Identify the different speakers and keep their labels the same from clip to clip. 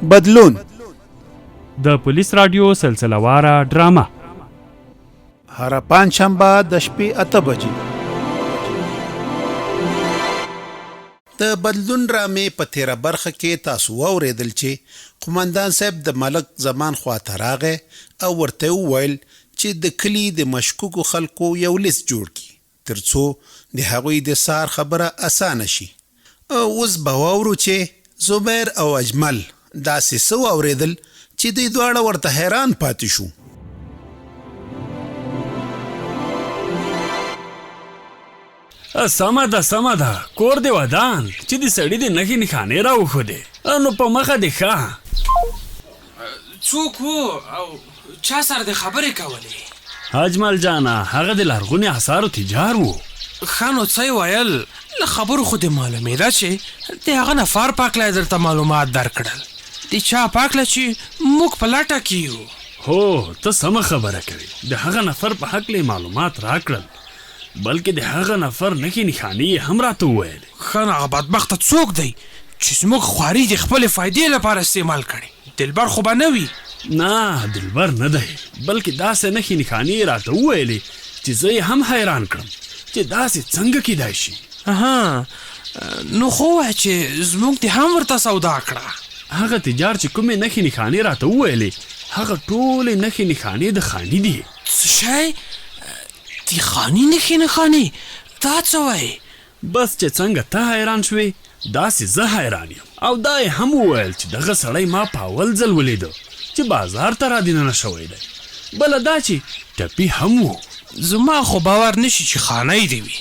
Speaker 1: بدلون
Speaker 2: د پولیس رادیو سلسله واره ډرامه
Speaker 1: هر پنجشنبه د شپې 8 بجې. د بدلون ډرامې په تیره برخه کې تاسو واورېدل چې قومندان صاحب د ملک زمان خواته راغی او ورته وویل چې د کلي د مشکوکو خلکو یو لیست جوړ کړي ترڅو د هغوی د سار خبره اسانه شي. اوس به واورو چې زبیر او اجمل داسې څه واورېدل چې دوی دواړه ورته حیران پاتې شو.
Speaker 3: سمه ده کور دی ودان چې د سړي د نښې نښانې راوښودې نو په مخه دې ښه.
Speaker 4: څوک وو او چا سره د خبرې کولې؟
Speaker 3: اجمل جانا هغه د لرغوني اثارو تجار وو.
Speaker 4: ښه نو څه یې ویل؟ له خبرو خو دې معلومېده چې د هغه نفر پاکلی درته معلومات درکړل. د چا پاکله چې موږ په لټه کې یو.
Speaker 3: هو ته سمه خبره کوي. د هغه نفر په هکله معلومات راکړل بلکې د هغه نفر نښې نښانې هم راته وویل.
Speaker 4: ښه نو هغه بدبخته څوک دی چې زموږ خواري د خپلې فایدې لپاره استعمال کړي؟ دلبر خو به نه وي؟
Speaker 3: نه دلبر نه دی بلکې داسې نښې نښانې راته وویلې چې زه یې هم حیران کړم چې داسې څنګه کیدای شي.
Speaker 4: نو خو وایه چې زموږ دې هم ورته سودا کړه.
Speaker 3: هغه تجار چې کومې نښې نښانې راته وویلې هغه ټولې نښې نښانې د خاني دي.
Speaker 4: څه شی؟ د خاني نښې نښانې؟ دا څه وایي؟
Speaker 3: بس چې څنګه ته حیران شوې داسې زه حیران یم. او دا یې هم وویل چې دغه سړی ما په اول ځل ولیده چې بازار ته را دننه شوی دی. بله دا چې ټپي هم و.
Speaker 4: زما خو باور نشي چې خانۍ دی وي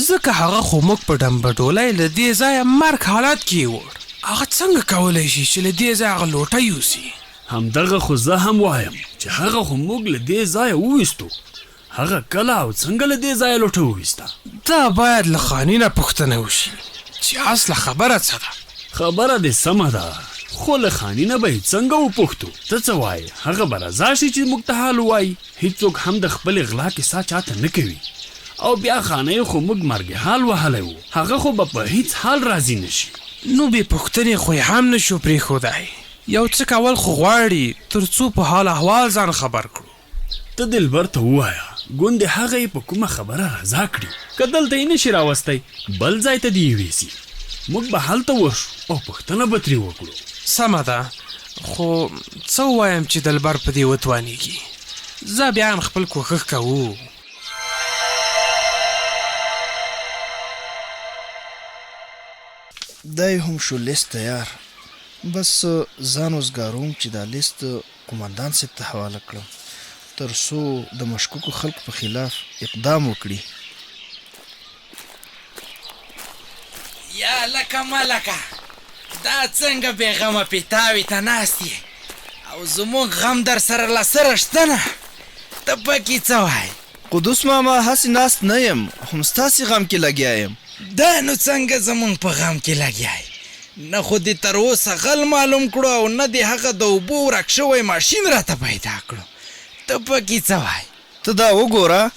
Speaker 4: ځکه هغه خو موږ په ډمبډولۍ له دې ځایه مرګ حالت کې یې وړ. هغه څنګه کولی شي چې له دې ځایه هغه لوټه یوسي؟
Speaker 3: همدغه خو زه هم وایم چې هغه خو موږ له دې ځایه وویستو. هغه کله او څنګه له دې ځایه لوټه وویسته؟
Speaker 4: دا باید له خاني نه پوښتنه وشي چې اصله خبره څه ده.
Speaker 3: خبره دې سمه ده خو له خاني نه به یې څنګه وپوښتو؟ ته څه وایې؟ هغه به رضا شي چې موږ ته حال ووایي؟ هیڅوک هم د خپلې غلا کیسه چاته نه کوي او بیا خانه خو موږ مرګ حال وهلی وو. هغه خو به په هیڅ حال راضي نشي.
Speaker 4: نو بې پوښتنې خو یې هم نشو پرېښودی. یو څه کول خو غواړي تر څو په حال احوال ځان خبر کړو.
Speaker 3: ته دلبر ته ووایه ګوندې هغه یې په کومه خبره رضا کړي. که دلته یې نشي راوستی بل ځای ته دې یویسي. موږ به هلته ورشو او پوښتنه به ترې وکړو.
Speaker 4: سمه ده خو څه ووایم چې دلبر په دې وتوانېږي؟ زه بیا هم خپل کوښښ کوو.
Speaker 5: دای هم شو لیست تیار. بس ځان وزګاروم چې دا لیست قومندان صاحب ته حواله کړم تر څو د مشکوکو خلکو په خلاف اقدام وکړي.
Speaker 6: یا لکه ملکه دا څنګه بېغمه پیتاوي ته ناست یې او زموږ غم در سره له سره شته نه؟ ته پکې څه وایې؟
Speaker 5: قدوس ماما هسې ناست نه یم هم ستاسې غم کې لګیا یم.
Speaker 6: دا نو څنګه زموږ په غم کې لګیا یې؟ نه خو دې تر اوسه غل معلوم کړو او نه دې هغه د اوبو ورک شوی ماشین راته پیدا کړو. ته پکې څه وایې؟
Speaker 5: ته دا وګوره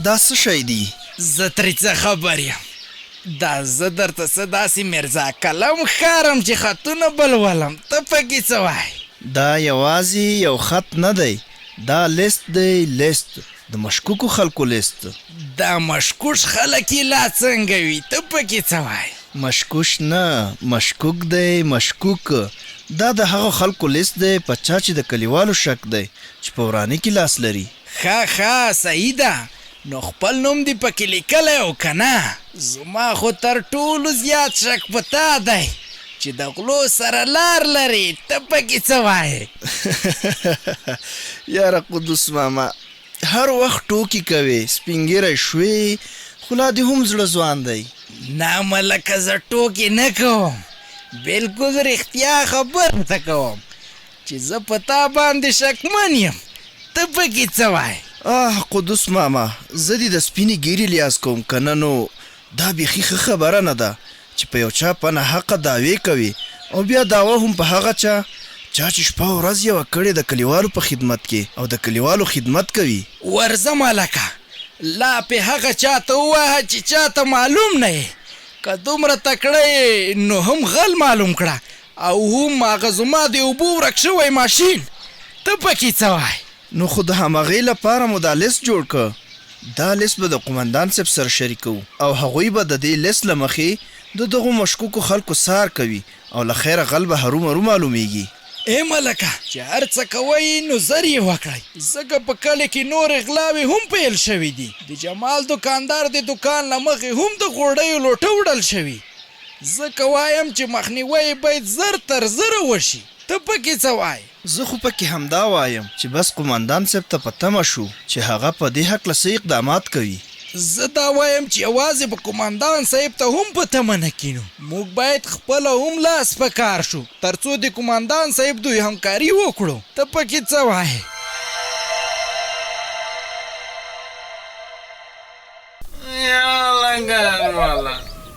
Speaker 5: دا څه شی دی؟
Speaker 6: زه ترې څه خبر یم؟ دا زه درته څه داسې مرزا کلم ښکارم چې خطونه بل ولم. ته پکې څه وایې؟
Speaker 5: دا یوازې یو خط نه دی دا لیست دی. لیست د مشکوکو خلکو لیست.
Speaker 6: دا مشکوش خلک یې لا څنګه وي؟ ته پکې څه وایې؟
Speaker 5: مشکوش نه مشکوک دی. مشکوک دا د هغو خلکو لیست دی په چا چې د کلیوالو شک دی چې په ورانه کې لاس لري.
Speaker 6: ښه صحیح ده. نو خپل نوم دې پکې لیکلی او که نه؟ زما خو تر ټولو زیات شک په تا دی چې د غلو سره لار لري. ته پکې څه وایې؟
Speaker 5: یاره قدوس ماما هر وخت ټوکې کوې سپینګیری شوې خو لا دې هم زړه ځوان دی.
Speaker 6: نه ملکه زه ټوکې نه کوم بلکل رښتیا خبر ته کوم چې زه په تا باندې شکمن یم. ته پکې څه وایې؟
Speaker 5: قدوس ماما زه دې د سپینې ګیرې لیاز کوم که نه نو دا بیخي ښه خبره نه ده چې په یو چا په ناحقه دعوې کوي او بیا دعوه هم په هغه چا چې شپه او ورځ یوه کړې د کلیوالو په خدمت کې او د کلیوالو خدمت کوي.
Speaker 6: ورځه ملکه لا په هغه چاته ووایه چې چاته معلوم نه یې. که دومره تکړه نو هم غل معلوم کړه او هم هغه زما د اوبو ورک شوی ماشین. ته پکې څه وایې؟
Speaker 5: نو خو د همغې لپاره مو دا لیست جوړ که. دا لیست به د قمندان صاحب سره شریکو او هغوی به د دې لیست له مخې د دغو مشکوکو خلکو سار کوي او له خیره غل به هرومرو معلومیږي.
Speaker 6: ای ملکه چې هر څه کوئ نو زر یې وکړئ، ځکه په کلي کې نورې غلاوې هم پیل شوي دي. د جمال دوکاندار د دوکان له مخې هم د غوړیو لوټه وړل شوي. ځکه وایم چې مخنیوی باید زر تر زره وشي. ته پکې څه وایې؟
Speaker 5: زه خو پکې همدا وایم چې بس قمندان صاحب ته په تمه شو چې هغه په دې هکله څه اقدامات کوي.
Speaker 6: زه دا وایم چې یوازې په قمندان صاحب ته هم په تمه نه کینو، موږ باید خپله هم لاس په کار شو تر څو د قمندان صاحب دوی همکاري وکړو. ته پکې څه وایې؟
Speaker 7: یا لګان والا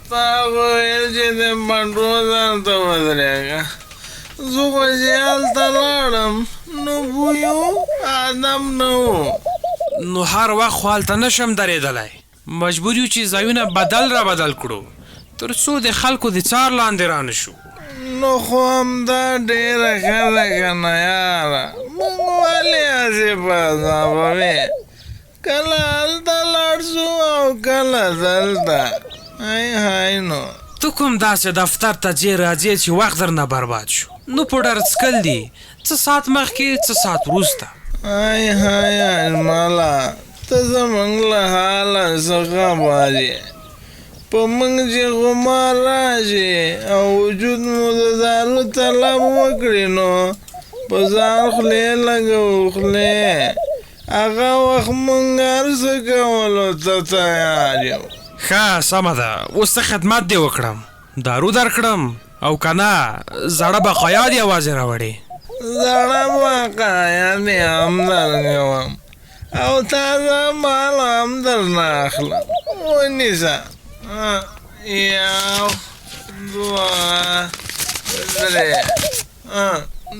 Speaker 7: تا ویل چې د منډو ځان ته ودرېږه. زه خو چې هلته لاړم نو بویو آدم نه و.
Speaker 4: نو هر وخت خو هلته نشم درېدلی، مجبور یو چې ځایونه بدل را بدل کړو تر څو د خلکو د څار لاندې رانه شو.
Speaker 7: نو خو همدا ډېره ښه ده که نه یاره. موږ ولې هسې په عذابوې؟ کله هلته لاړ شو او کله دلته. هی نو
Speaker 4: ته کوم داسې دفتر ته ځې راځې چې وخت درنه برباد شو؟ نو په ډر څکل دي څه ساعت مخکې څه ساعت وروسته.
Speaker 7: هی اجماله ته زموږ له حاله څه خبر یې؟ په موږ چې غمار راشي او وجود مو د دارو طلب وکړي نو په ځان خولې لګوو خولې. هغه وخت موږ هر څه کولو ته تیار یو.
Speaker 4: ښه سمه ده، اوس څه خدمت دې وکړم؟ دارو درکړم او که نه زړه بقایا دې یوازې راوړې؟
Speaker 7: زړه بقایا دې هم درکوم او تازه مال هم درنه اخلم. ونیسه. یو دوه درې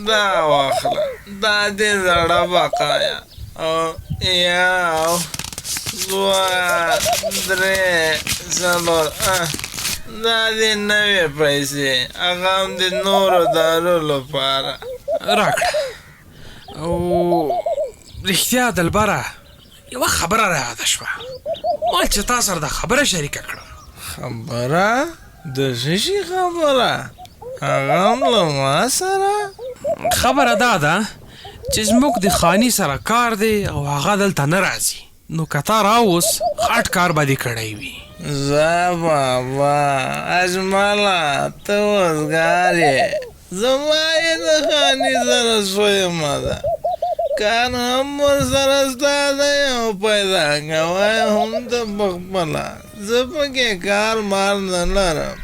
Speaker 7: دا واخله، دا دې زړه بقایا. او یو دوه درې څلور دا دې نوې پیسې، هغه هم د نورو دارو لپاره
Speaker 4: راکړه. او رښتیا دلبره یوه خبره را یاده شوه، ما چې تا سره د خبره شریکه کړم.
Speaker 7: خبره؟ د څه شي خبره؟ هغه هم له ما سره؟
Speaker 4: خبره دا ده چې زموږ د خاني سره کار دی او هغه دلته نه راځي، نو که تا راوس غټ کار به دې کړی وي.
Speaker 7: زه بابا اجماله ته وزګار یې، زما یې د خاني سره سویمه ده. کار هم ورسره ستا دی او پیدا کوی هم ته پخپله. زه پکې کار مار نه لرم.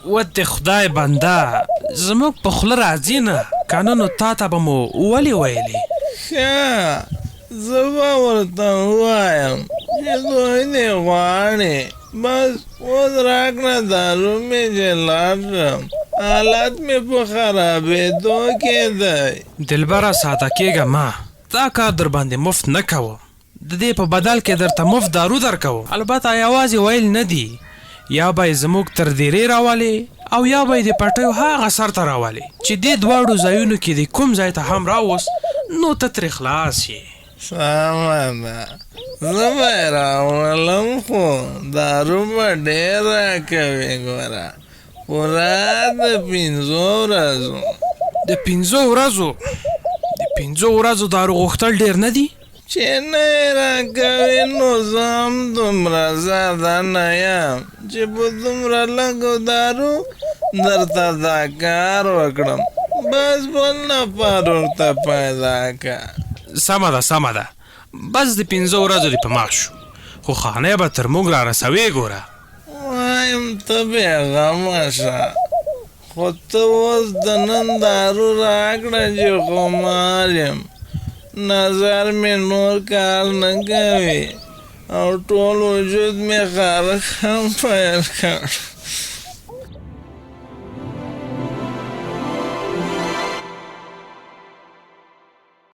Speaker 4: ود خدای بنده زموږ په خوله راځي نه، که نه نو تا ته به مو ولې ویلې؟
Speaker 7: ښه زه به ورته ووایم چې دوی دې غواړي. بس اوس راکړه دارو مې چې لاړ شم، حالت مې په خرابېدو کې دی.
Speaker 4: دلبره ساده کېږه ما، دا کار در باندې مفت نه کوم، د دې په بدل کې درته مفت دارو درکوم. البته یوازې ویل نه دي، یا به یې زموږ تر دیرې راولې او یا به یې د پټیو هغه سر ته راولې چې دې دواړو ځایونو کې د کوم ځای ته هم راوس نو ته ترې خلاص یې.
Speaker 7: سمه ده، زه به یې راولم خو دارو به ډېر راکوي. ګوره پوره د 5 ورځو.
Speaker 4: د 5 ورځو دارو غوښتل ډېر نه دي؟
Speaker 7: چې نه یې راکوي نو زه هم دومره زاده نه یم چې په دومره لږو دارو درته دا کار وکړم. بس بل نفر ورته پیدا که.
Speaker 4: سمه ده بس د 5 ورځو دې په مخ شو، خو خانه به تر موږ را رسوې. ګوره
Speaker 7: وایم ته بېغمه شه، خو ته اوس د نن دارو راکړه چې خمار یم. نظر مې نور کار نه کوي او ټول وجود مې خارښ هم پیل کړ.